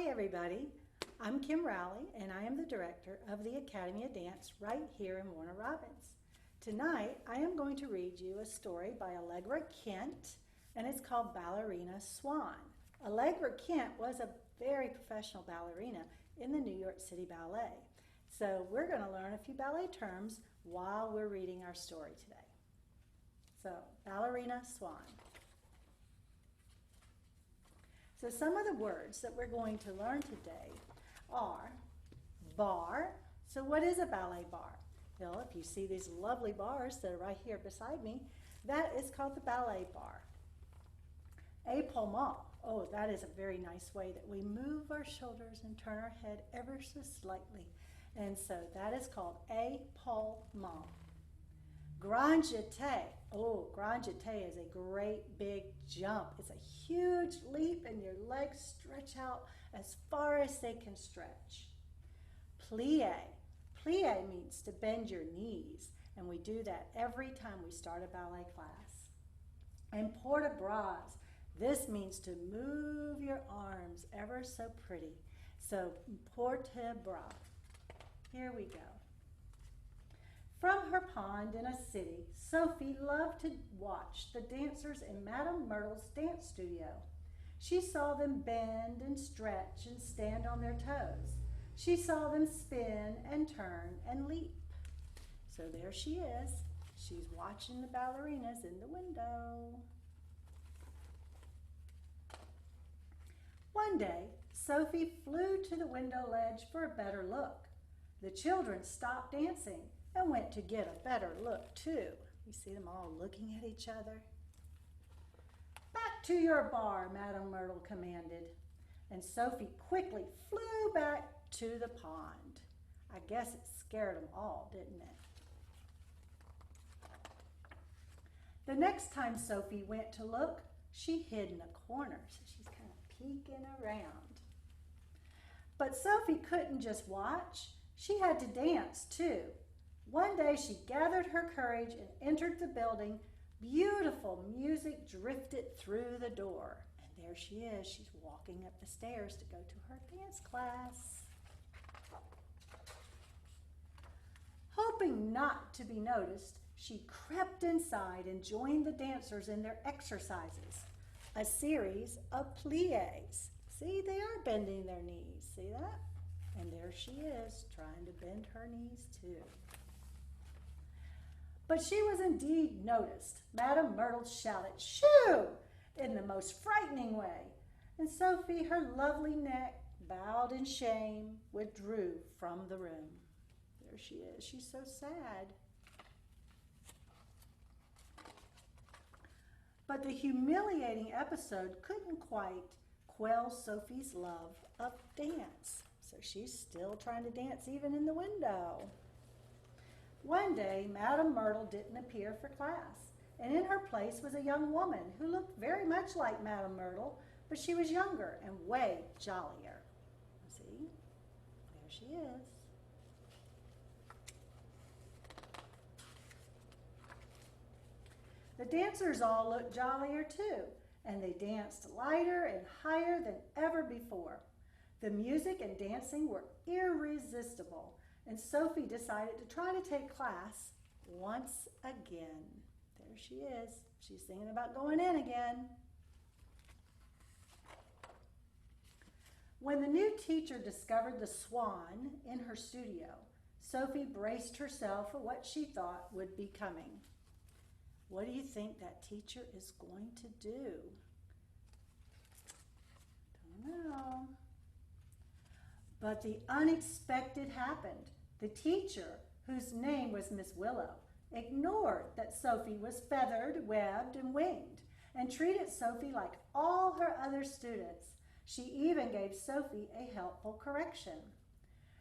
Hi everybody, I'm Kim Rowley and I am the director of the Academy of Dance right here in Warner Robins. Tonight I am going to read you a story by Allegra Kent and it's called Ballerina Swan. Allegra Kent was a very professional ballerina in the New York City Ballet. So we're going to learn a few ballet terms while we're reading our story today. So, Ballerina Swan. So some of the words that we're going to learn today are bar. So what is a ballet bar? Well, if you see these lovely bars that are right here beside me, that is called the ballet bar. Epaulement. Oh, that is a very nice way that we move our shoulders and turn our head ever so slightly. And so that is called epaulement. Grand jeté. Oh, grand jeté is a great big jump. It's a huge leap and your legs stretch out as far as they can stretch. Plie. Plie means to bend your knees, and we do that every time we start a ballet class. And port de bras. This means to move your arms ever so pretty. So port de bras. Here we go. From her pond in a city, Sophie loved to watch the dancers in Madame Myrtle's dance studio. She saw them bend and stretch and stand on their toes. She saw them spin and turn and leap. So there she is. She's watching the ballerinas in the window. One day, Sophie flew to the window ledge for a better look. The children stopped dancing and went to get a better look too. You see them all looking at each other. Back to your bar, Madame Myrtle commanded. And Sophie quickly flew back to the pond. I guess it scared them all, didn't it? The next time Sophie went to look, she hid in a corner, so she's kind of peeking around. But Sophie couldn't just watch. She had to dance too. One day she gathered her courage and entered the building. Beautiful music drifted through the door. And there she is. She's walking up the stairs to go to her dance class. Hoping not to be noticed, she crept inside and joined the dancers in their exercises, a series of pliés. See, they are bending their knees. See that? And there she is, trying to bend her knees too. But she was indeed noticed. Madame Myrtle shouted, "Shoo!" in the most frightening way. And Sophie, her lovely neck bowed in shame, withdrew from the room. There she is. She's so sad. But the humiliating episode couldn't quite quell Sophie's love of dance. So she's still trying to dance even in the window. One day, Madame Myrtle didn't appear for class, and in her place was a young woman who looked very much like Madame Myrtle, but she was younger and way jollier. See? There she is. The dancers all looked jollier too, and they danced lighter and higher than ever before. The music and dancing were irresistible, and Sophie decided to try to take class once again. There she is. She's thinking about going in again. When the new teacher discovered the swan in her studio, Sophie braced herself for what she thought would be coming. What do you think that teacher is going to do? Don't know. But the unexpected happened. The teacher, whose name was Miss Willow, ignored that Sophie was feathered, webbed, and winged, and treated Sophie like all her other students. She even gave Sophie a helpful correction.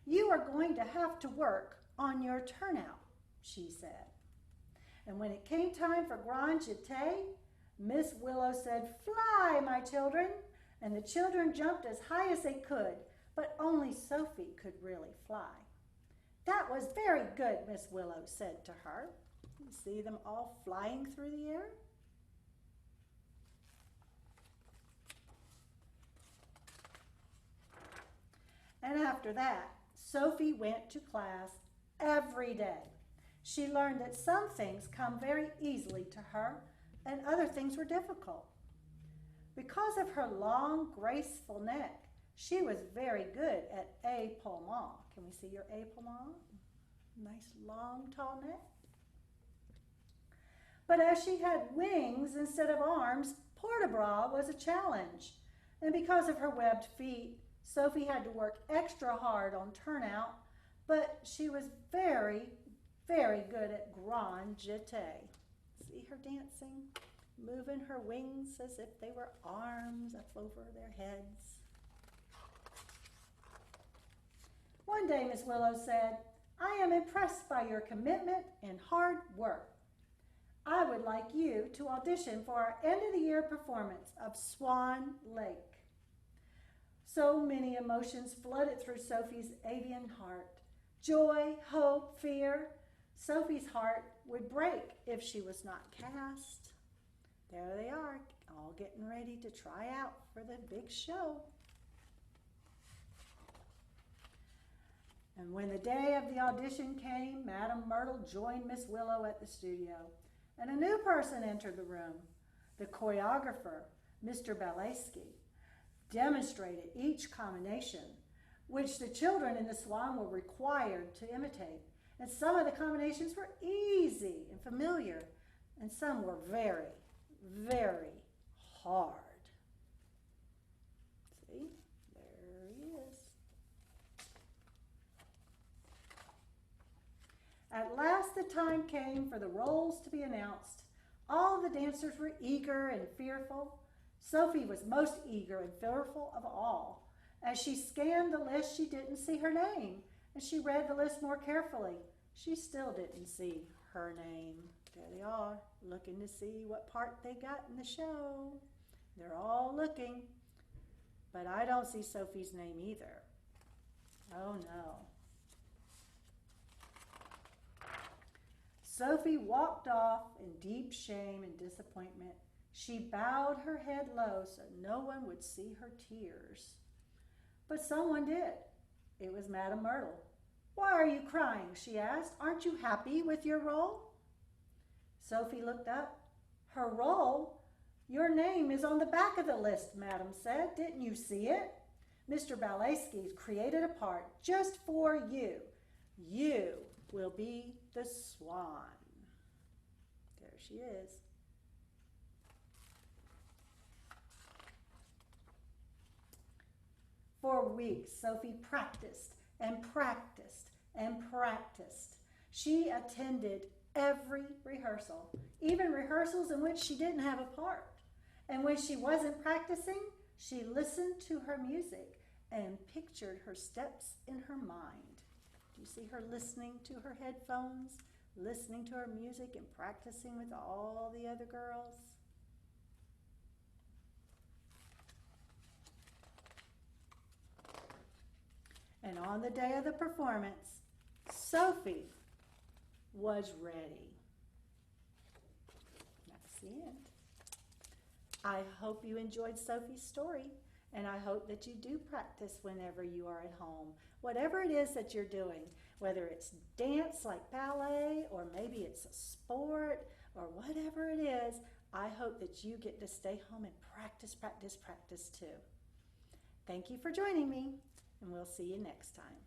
"You are going to have to work on your turnout," she said. And when it came time for grand jeté, Miss Willow said, "Fly, my children," and the children jumped as high as they could, but only Sophie could really fly. "That was very good," Miss Willow said to her. You see them all flying through the air? after that, Sophie went to class every day. She learned that some things come very easily to her and other things were difficult. Because of her long, graceful neck, she was very good at épaulement. Can we see your épaulement? Nice, long, tall neck. But as she had wings instead of arms, port-de-bras was a challenge. And because of her webbed feet, Sophie had to work extra hard on turnout, but she was very, very good at grand jeté. See her dancing, moving her wings as if they were arms up over their heads. One day, Miss Willow said, "I am impressed by your commitment and hard work. I would like you to audition for our end-of-the-year performance of Swan Lake." So many emotions flooded through Sophie's avian heart. Joy, hope, fear. Sophie's heart would break if she was not cast. There they are, all getting ready to try out for the big show. And when the day of the audition came, Madame Myrtle joined Miss Willow at the studio. And a new person entered the room. The choreographer, Mr. Ballerina, demonstrated each combination, which the children in the Swan were required to imitate. And some of the combinations were easy and familiar, and some were very, very hard. See, there he is. At last the time came for the roles to be announced. All the dancers were eager and fearful. Sophie was most eager and fearful of all. As she scanned the list, she didn't see her name, and she read the list more carefully. She still didn't see her name. There they are, looking to see what part they got in the show. They're all looking, but I don't see Sophie's name either. Oh no. Sophie walked off in deep shame and disappointment. She bowed her head low so no one would see her tears. But someone did. It was Madame Myrtle. "Why are you crying?" she asked. "Aren't you happy with your role?" Sophie looked up. "Her role? Your name is on the back of the list," Madame said. "Didn't you see it? Mr. Ballerina created a part just for you. You will be the Swan." There she is. For weeks, Sophie practiced and practiced and practiced. She attended every rehearsal, even rehearsals in which she didn't have a part. And when she wasn't practicing, she listened to her music and pictured her steps in her mind. Do you see her listening to her headphones, listening to her music and practicing with all the other girls? And on the day of the performance, Sophie was ready. That's the end. I hope you enjoyed Sophie's story, and I hope that you do practice whenever you are at home. Whatever it is that you're doing, whether it's dance like ballet, or maybe it's a sport, or whatever it is, I hope that you get to stay home and practice, practice, practice too. Thank you for joining me, and we'll see you next time.